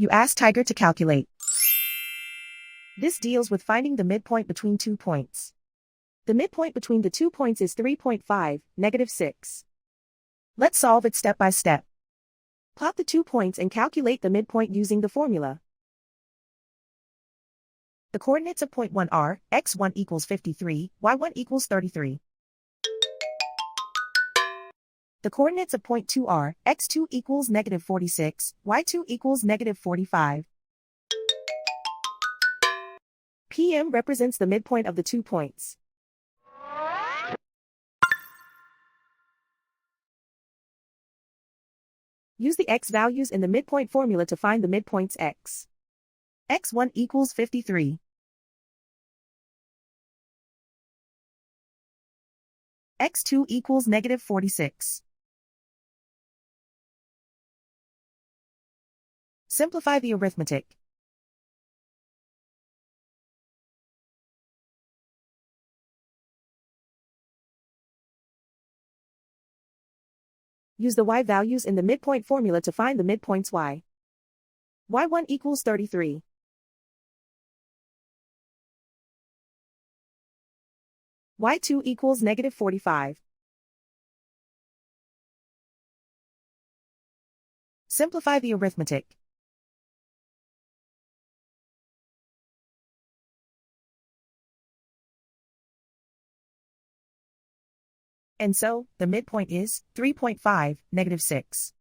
You ask Tiger to calculate. This deals with finding the midpoint between 2 points. The midpoint between the 2 points is 3.5, -6. Let's solve it step by step. Plot the 2 points and calculate the midpoint using the formula. The coordinates of point 1 are, x1 equals 53, y1 equals 33. The coordinates of point 2 are, x2 equals -46, y2 equals -45. PM represents the midpoint of the 2 points. Use the x values in the midpoint formula to find the midpoints x. x1 equals 53. x2 equals -46. Simplify the arithmetic. Use the y values in the midpoint formula to find the midpoints y. y1 equals 33. y2 equals -45. Simplify the arithmetic. And so, the midpoint is 3.5, -6.